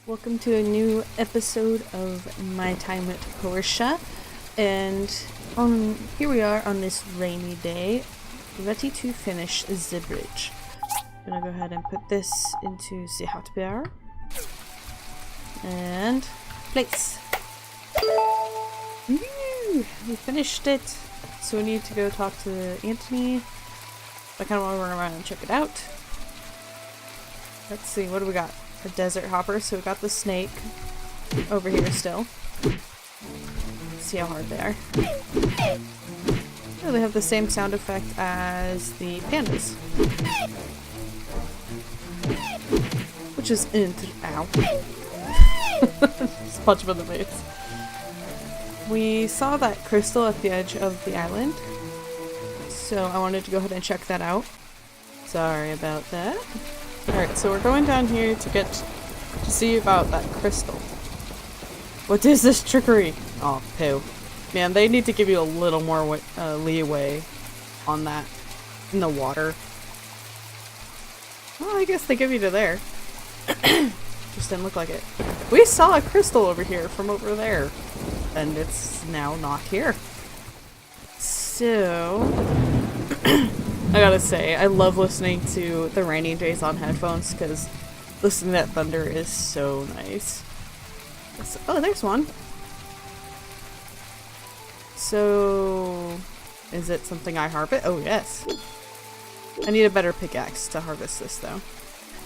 Welcome to a new episode of My Time with Portia, and here we are on this rainy day, ready to finish the bridge. I'm gonna go ahead and put this into the hotbar, and place. Woo! We finished it, so we need to go talk to Anthony. I kind of want to run around and check it out. Let's see, what do we got? A desert hopper, so we got the snake over here still. Let's see how hard they are. Oh, they have the same sound effect as the pandas. Which is ow. Just punch him in the face. We saw that crystal at the edge of the island, so I wanted to go ahead and check that out. Sorry about that. Alright, so we're going down here to see about that crystal. What is this trickery? Oh, poo. Man, they need to give you a little more leeway on that in the water. Well, I guess they give you to there. Just didn't look like it. We saw a crystal over here from over there, and it's now not here. So... I gotta say, I love listening to the rainy days on headphones because listening to that thunder is so nice. Oh, there's one. So, is it something I harvest? Oh, yes. I need a better pickaxe to harvest this, though.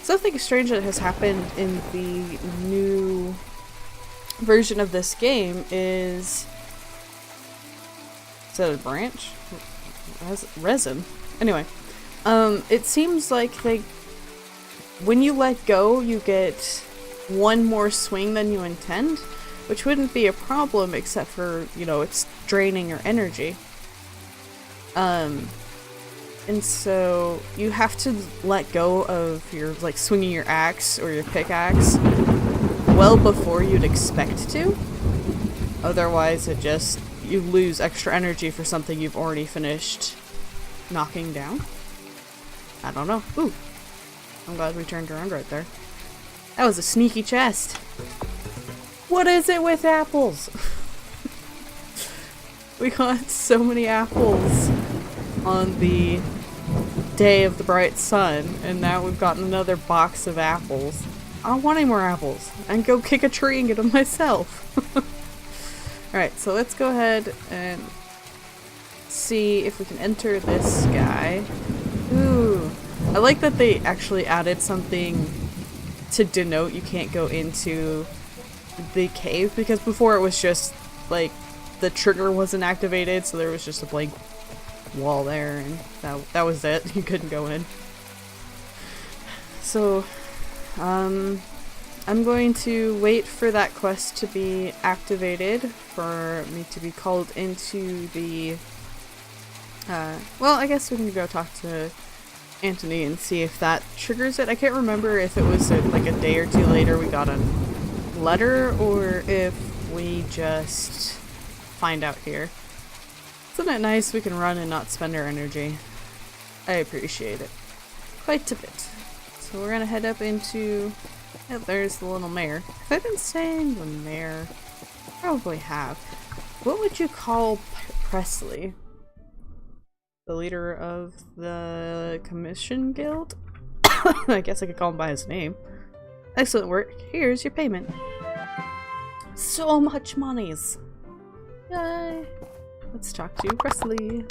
Something strange that has happened in the new version of this game is... Is that a branch? Resin. Anyway, it seems like when you let go, you get one more swing than you intend, which wouldn't be a problem except for, you know, it's draining your energy. And so you have to let go of your, like, swinging your axe or your pickaxe well before you'd expect to. Otherwise, you lose extra energy for something you've already finished knocking down? I don't know. Ooh. I'm glad we turned around right there. That was a sneaky chest. What is it with apples? We got so many apples on the day of the bright sun, and now we've gotten another box of apples. I don't want any more apples. I can go kick a tree and get them myself. Alright, so let's go ahead and see if we can enter this guy. Ooh. I like that they actually added something to denote you can't go into the cave, because before it was just like the trigger wasn't activated, so there was just a blank wall there, and that was it. You couldn't go in. So I'm going to wait for that quest to be activated for me to be called into the well, I guess we can go talk to Anthony and see if that triggers it. I can't remember if it was like a day or two later we got a letter, or if we just find out here. Isn't it nice we can run and not spend our energy? I appreciate it quite a bit. So we're gonna head up into... Oh, there's the little mare. Have I been saying the mare? Probably have. What would you call Presley? The leader of the Commission Guild? I guess I could call him by his name. Excellent work. Here's your payment. So much monies! Yay! Let's talk to Presley.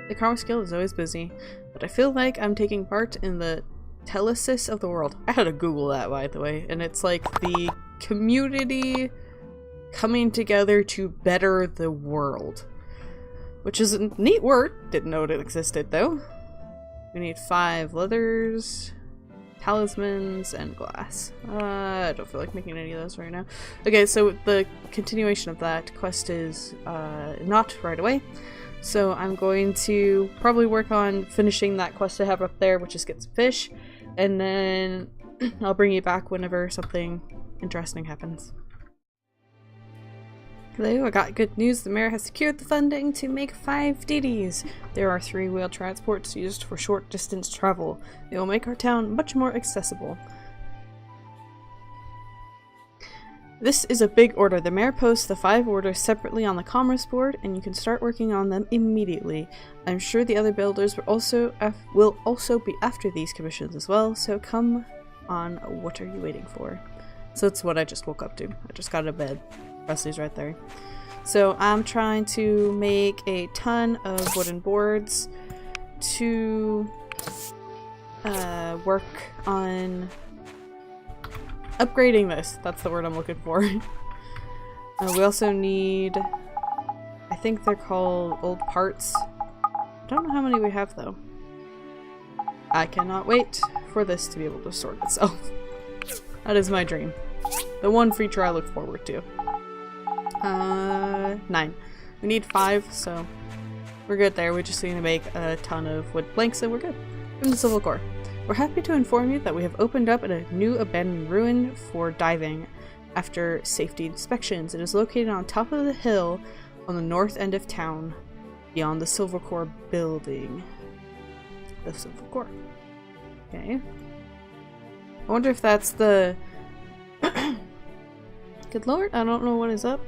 The Commerce Guild is always busy, but I feel like I'm taking part in the telesis of the world. I had to Google that, by the way, and it's like the community coming together to better the world. Which is a neat word. Didn't know it existed, though. We need 5 leathers, talismans, and glass. I don't feel like making any of those right now. Okay, so the continuation of that quest is not right away. So I'm going to probably work on finishing that quest I have up there, which is get some fish. And then I'll bring you back whenever something interesting happens. Hello, I got good news. The mayor has secured the funding to make 5 DDs. There are 3-wheel transports used for short distance travel. They will make our town much more accessible. This is a big order. The mayor posts the 5 orders separately on the commerce board, and you can start working on them immediately. I'm sure the other builders will also be after these commissions as well, so come on, what are you waiting for? So that's what I just woke up to. I just got out of bed. Presley's right there. So I'm trying to make a ton of wooden boards to work on upgrading this. That's the word I'm looking for. We also need, I think they're called old parts. I don't know how many we have though. I cannot wait for this to be able to sort itself. That is my dream. The one feature I look forward to. 9. We need 5, so we're good there. We just need to make a ton of wood planks and we're good. From the Civil Core. We're happy to inform you that we have opened up a new abandoned ruin for diving after safety inspections. It is located on top of the hill on the north end of town, beyond the Silver Core building. The Silver Core. Okay. I wonder if that's the... Good lord, I don't know what is up.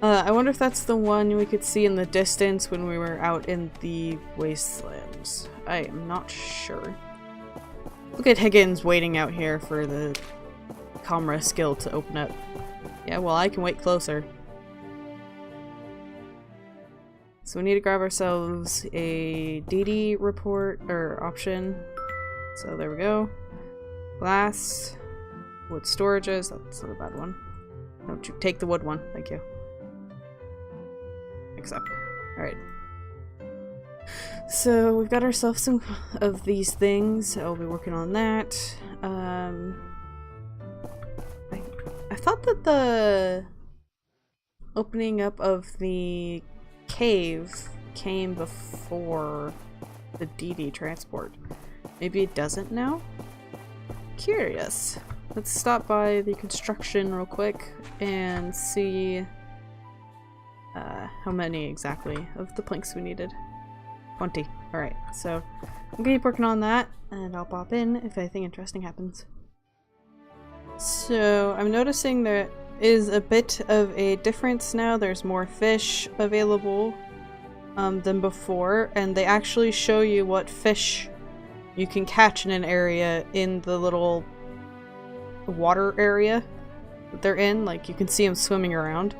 I wonder if that's the one we could see in the distance when we were out in the wastelands. I am not sure. Look at Higgins waiting out here for the Commerce Guild to open up. Yeah, well, I can wait closer. So we need to grab ourselves a DD report, or option. So there we go. Glass. Wood storages. That's not a bad one. Don't you take the wood one. Thank you. Accept. Alright. So we've got ourselves some of these things. I'll be working on that. I thought that the opening up of the cave came before the DD transport. Maybe it doesn't now? Curious. Let's stop by the construction real quick and see how many exactly of the planks we needed. 20. Alright, so I'm gonna keep working on that and I'll pop in if anything interesting happens. So I'm noticing there is a bit of a difference now. There's more fish available than before, and they actually show you what fish you can catch in an area in the little water area that they're in. Like, you can see them swimming around.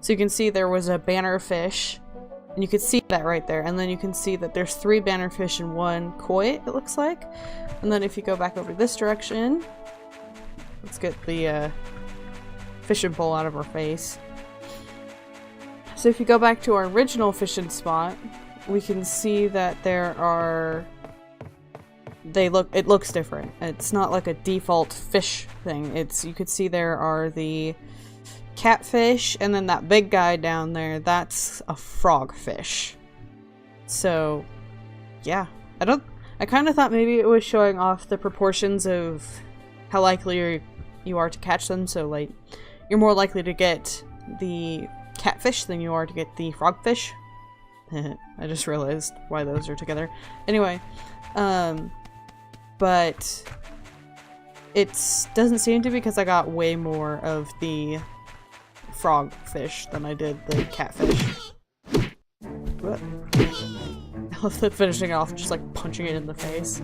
So you can see there was a bannerfish, and you can see that right there, and then you can see that there's 3 bannerfish and 1 koi, it looks like. And then if you go back over this direction, let's get the fishing pole out of our face. So if you go back to our original fishing spot, we can see that there are... it looks different. It's not like a default fish thing. You could see there are the catfish, and then that big guy down there, that's a frogfish. So, yeah. I kind of thought maybe it was showing off the proportions of how likely you are to catch them, so like, you're more likely to get the catfish than you are to get the frogfish. I just realized why those are together. Anyway, but it doesn't seem to, because I got way more of the frogfish than I did the catfish. What? I love that finishing off just like punching it in the face.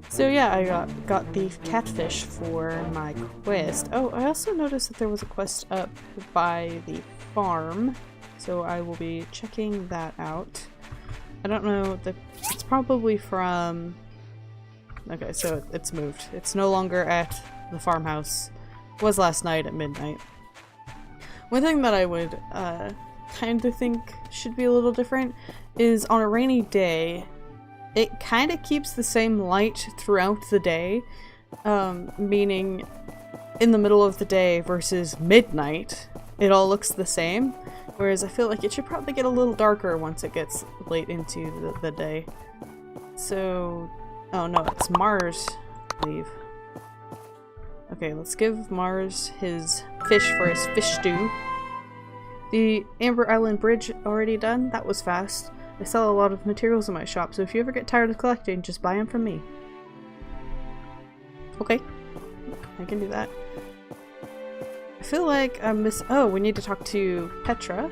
So yeah, I got the catfish for my quest. Oh, I also noticed that there was a quest up by the farm, so I will be checking that out. I don't know, it's probably from... Okay, so it's moved. It's no longer at the farmhouse. It was last night at midnight. One thing that I would kind of think should be a little different is on a rainy day, it kind of keeps the same light throughout the day, meaning in the middle of the day versus midnight, it all looks the same, whereas I feel like it should probably get a little darker once it gets late into the day. So... Oh no, it's Mars, I believe. Okay, let's give Mars his fish for his fish stew. The Amber Island Bridge already done? That was fast. I sell a lot of materials in my shop, so if you ever get tired of collecting, just buy them from me. Okay. I can do that. I feel like I'm oh, we need to talk to Petra.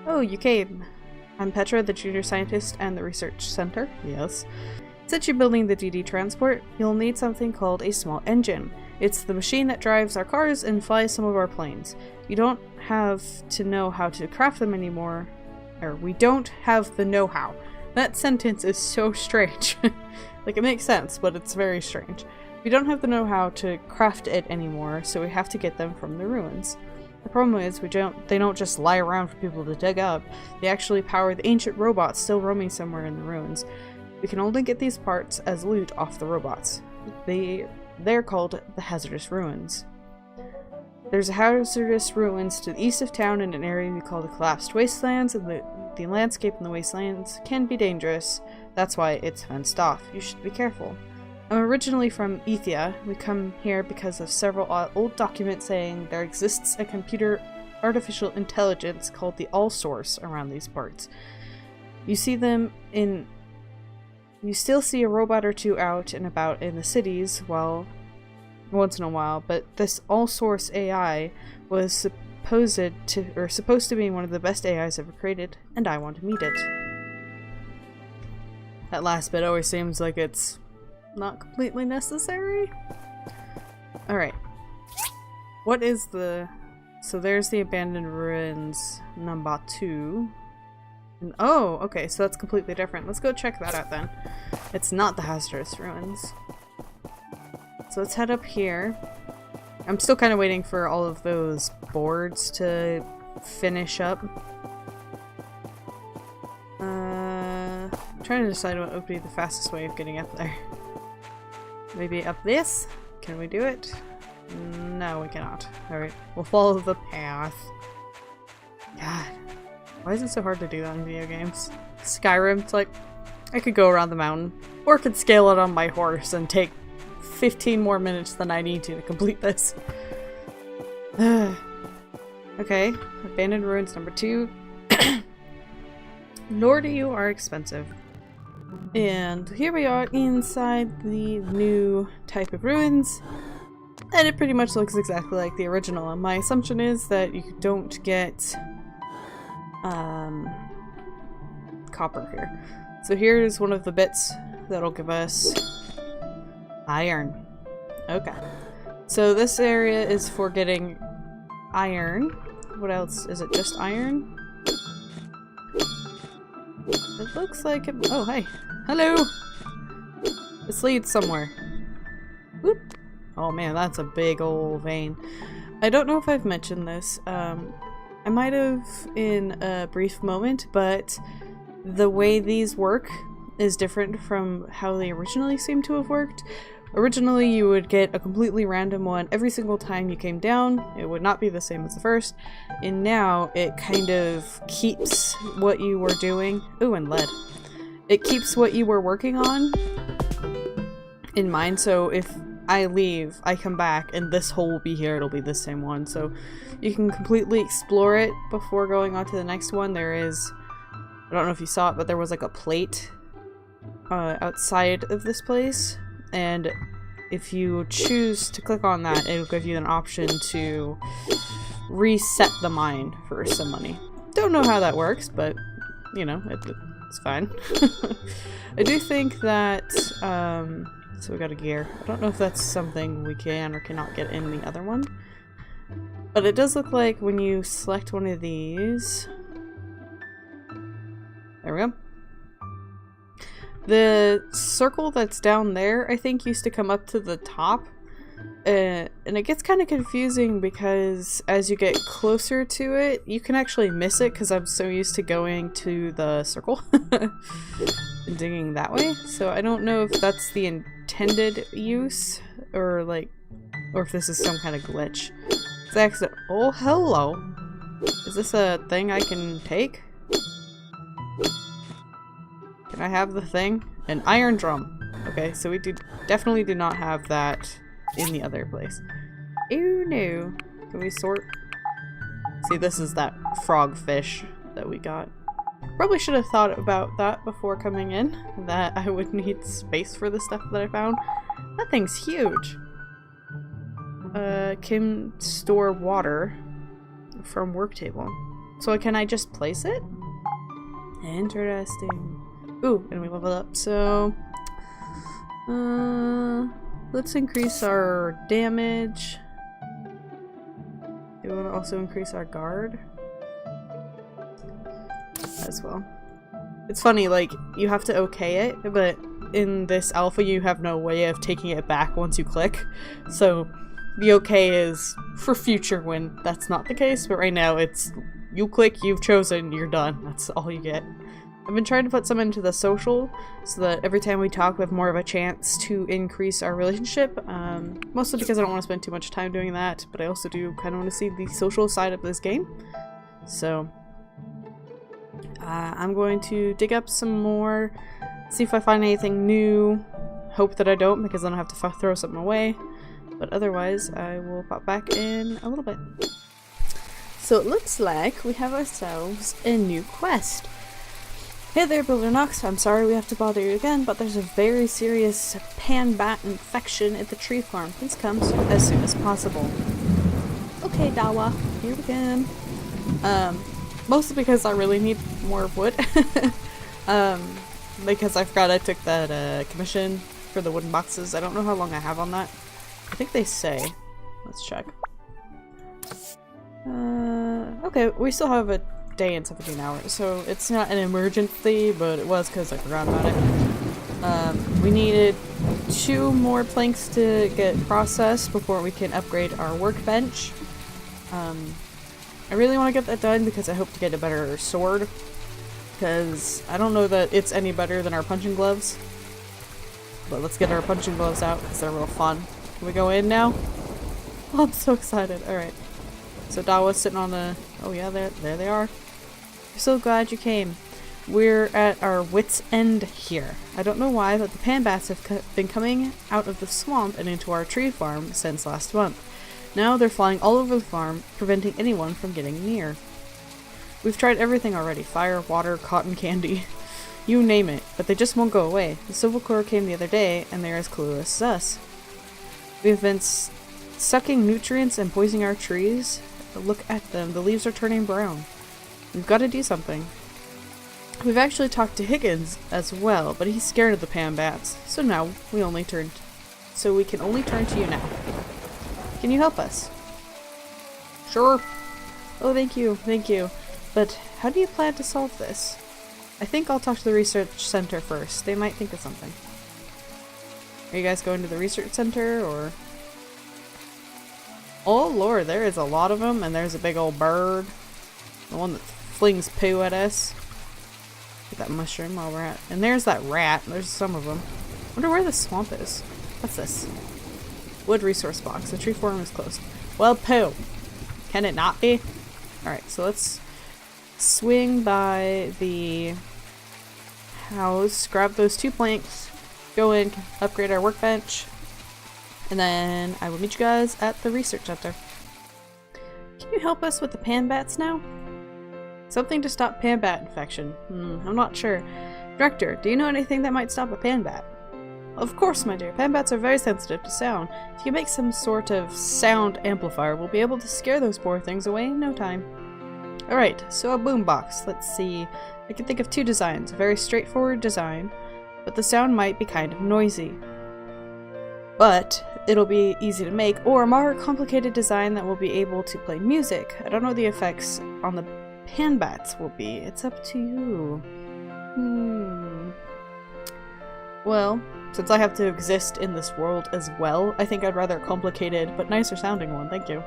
Oh, you came. I'm Petra, the junior scientist and the research center. Yes. Since you're building the DD transport, you'll need something called a small engine. It's the machine that drives our cars and flies some of our planes. You don't have to know how to craft them anymore. Or, we don't have the know-how. That sentence is so strange. Like, it makes sense, but it's very strange. We don't have the know-how to craft it anymore, so we have to get them from the ruins. The problem is, they don't just lie around for people to dig up. They actually power the ancient robots still roaming somewhere in the ruins. We can only get these parts as loot off the robots. They're called the Hazardous Ruins. There's a hazardous ruins to the east of town in an area we call the Collapsed Wastelands, and the landscape in the wastelands can be dangerous. That's why it's fenced off. You should be careful. I'm originally from Ethia. We come here because of several old documents saying there exists a computer artificial intelligence called the All-Source around these parts. You still see a robot or two out and about in the cities, once in a while, but this All-Source AI was supposed to be one of the best AIs ever created, and I want to meet it. That last bit always seems like it's not completely necessary. Alright. What is the... So there's the abandoned ruins number 2. And, oh, okay, so that's completely different. Let's go check that out then. It's not the hazardous ruins. So let's head up here. I'm still kind of waiting for all of those boards to finish up. I'm trying to decide what would be the fastest way of getting up there. Maybe up this? Can we do it? No, we cannot. Alright, we'll follow the path. God. Why is it so hard to do that in video games? Skyrim, it's like, I could go around the mountain, or could scale it on my horse and take 15 more minutes than I need to complete this. Okay, abandoned ruins number 2. Lordy, you are expensive. And here we are inside the new type of ruins. And it pretty much looks exactly like the original. And my assumption is that you don't get copper here. So here's one of the bits that'll give us iron. Okay. So this area is for getting iron. What else? Is it just iron? It looks like it— oh, hey. Hello! This leads somewhere. Whoop. Oh man, that's a big old vein. I don't know if I've mentioned this. I might have in a brief moment, but the way these work is different from how they originally seem to have worked. Originally, you would get a completely random one every single time you came down. It would not be the same as the first. And now, it kind of keeps what you were doing— ooh, and lead. It keeps what you were working on in mind, so if I leave, I come back, and this hole will be here, it'll be the same one. So you can completely explore it before going on to the next one. There is— I don't know if you saw it, but there was like a plate outside of this place. And if you choose to click on that, it'll give you an option to reset the mine for some money. Don't know how that works, but, you know, it's fine. I do think that, so we got a gear. I don't know if that's something we can or cannot get in the other one. But it does look like when you select one of these— there we go. The circle that's down there, I think, used to come up to the top. And it gets kind of confusing because as you get closer to it, you can actually miss it because I'm so used to going to the circle and digging that way. So I don't know if that's the intended use or if this is some kind of glitch. It's accident— oh, hello! Is this a thing I can take? Can I have the thing? An iron drum. Okay, so we definitely do not have that in the other place. Oh no. Can we sort? See, this is that frog fish that we got. Probably should have thought about that before coming in, that I would need space for the stuff that I found. That thing's huge. can store water from work table. So can I just place it? Interesting. Ooh, and we level up, so... let's increase our damage. Do we want to also increase our guard? As well. It's funny, like, you have to okay it, but in this alpha you have no way of taking it back once you click. So, the okay is for future when that's not the case, but right now it's you click, you've chosen, you're done. That's all you get. I've been trying to put some into the social so that every time we talk we have more of a chance to increase our relationship. Mostly because I don't want to spend too much time doing that, but I also do kind of want to see the social side of this game. So I'm going to dig up some more, see if I find anything new. Hope that I don't, because then I'll have to throw something away. But otherwise, I will pop back in a little bit. So it looks like we have ourselves a new quest. Hey there, SilverNox. I'm sorry we have to bother you again, but there's a very serious pan bat infection at the tree farm. Please come as soon as possible. Okay, Dawa. Here we go. Mostly because I really need more wood. Because I forgot I took that commission for the wooden boxes. I don't know how long I have on that. I think they say. Let's check. Okay, we still have a day and 17 hours, so it's not an emergency, but it was because I forgot about it. We needed 2 more planks to get processed before we can upgrade our workbench. I really want to get that done because I hope to get a better sword, because I don't know that it's any better than our punching gloves. But let's get our punching gloves out because they're real fun. Can we go in now? Oh, I'm so excited. Alright. So Dawa's sitting on the... Oh yeah, there they are. We're so glad you came. We're at our wit's end here. I don't know why, but the pan bats have been coming out of the swamp and into our tree farm since last month. Now they're flying all over the farm, preventing anyone from getting near. We've tried everything already. Fire, water, cotton candy. You name it, but they just won't go away. The Civil Corps came the other day, and they're as clueless as us. We've been sucking nutrients and poisoning our trees. Look at them. The leaves are turning brown. We've got to do something. We've actually talked to Higgins as well, but he's scared of the pan bats. So now we can only turn to you now. Can you help us? Sure. Oh, thank you. Thank you. But how do you plan to solve this? I think I'll talk to the research center first. They might think of something. Are you guys going to the research center, or... Oh lord, there is a lot of them, and there's a big old bird. The one that flings poo at us. Get that mushroom while we're at... And there's that rat. There's some of them. Wonder where the swamp is. What's this? Wood resource box. The tree farm is closed. Well, poo. Can it not be? Alright, so let's swing by the house, grab those 2 planks, go in, upgrade our workbench, and then I will meet you guys at the research center. Can you help us with the pan bats now? Something to stop pan bat infection. I'm not sure. Director, do you know anything that might stop a pan bat? Of course, my dear. Pan bats are very sensitive to sound. If you make some sort of sound amplifier, we'll be able to scare those poor things away in no time. Alright, so a boombox. Let's see. I can think of 2 designs. A very straightforward design, but the sound might be kind of noisy. But it'll be easy to make, or a more complicated design that will be able to play music. I don't know the effects on the pan bats will be. It's up to you. Well, since I have to exist in this world as well, I think I'd rather a complicated but nicer sounding one. Thank you.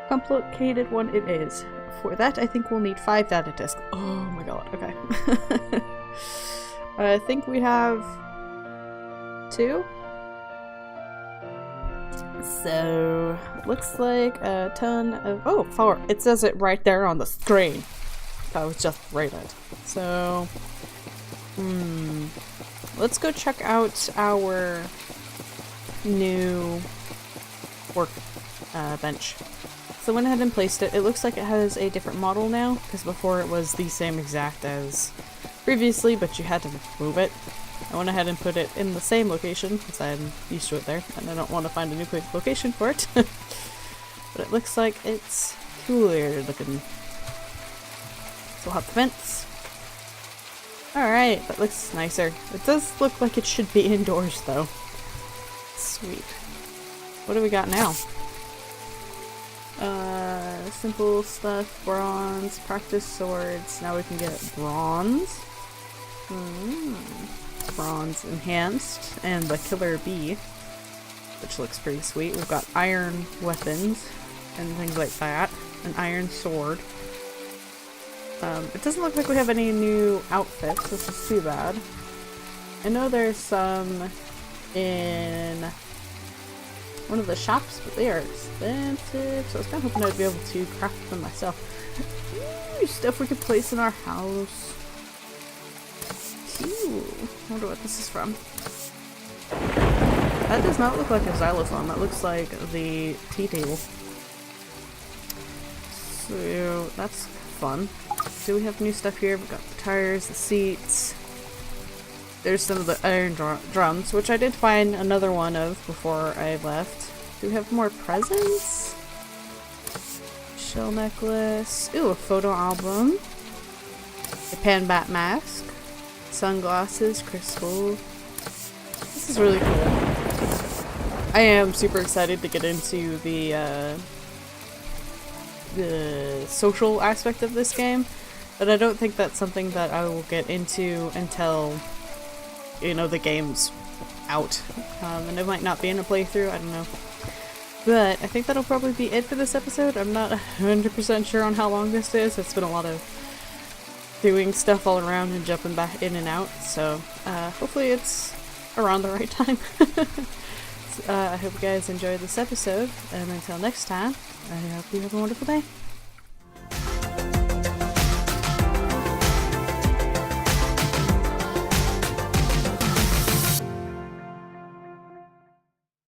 Complicated one it is. For that, I think we'll need 5 data disks. Oh my god, okay. I think we have 2. So, looks like a ton of... Oh, 4. It says it right there on the screen. I was just right it. So, let's go check out our new work bench. So I went ahead and placed it. It looks like it has a different model now, because before it was the same exact as previously, but you had to move it. I went ahead and put it in the same location because I'm used to it there, and I don't want to find a new location for it. But it looks like it's cooler looking. So we'll have the fence. Alright, that looks nicer. It does look like it should be indoors though. Sweet. What do we got now? Simple stuff, bronze, practice swords. Now we can get bronze. Bronze enhanced, and the killer bee, which looks pretty sweet. We've got iron weapons and things like that. An iron sword. It doesn't look like we have any new outfits, which is too bad. I know there's some in one of the shops, but they are expensive, so I was kind of hoping I'd be able to craft them myself. Ooh, stuff we could place in our house. Ooh, I wonder what this is from. That does not look like a xylophone, that looks like the tea table. So, that's fun. Do we have new stuff here? We've got the tires, the seats. There's some of the iron drums, which I did find another one of before I left. Do we have more presents? Shell necklace. Ooh, a photo album. A pan bat mask. Sunglasses, crystal. This is really cool. I am super excited to get into the social aspect of this game, but I don't think that's something that I will get into until, you know, the game's out. And it might not be in a playthrough, I don't know. But I think that'll probably be it for this episode. I'm not 100% sure on how long this is. It's been a lot of doing stuff all around and jumping back in and out, so hopefully it's around the right time. I hope you guys enjoyed this episode, and until next time, I hope you have a wonderful day.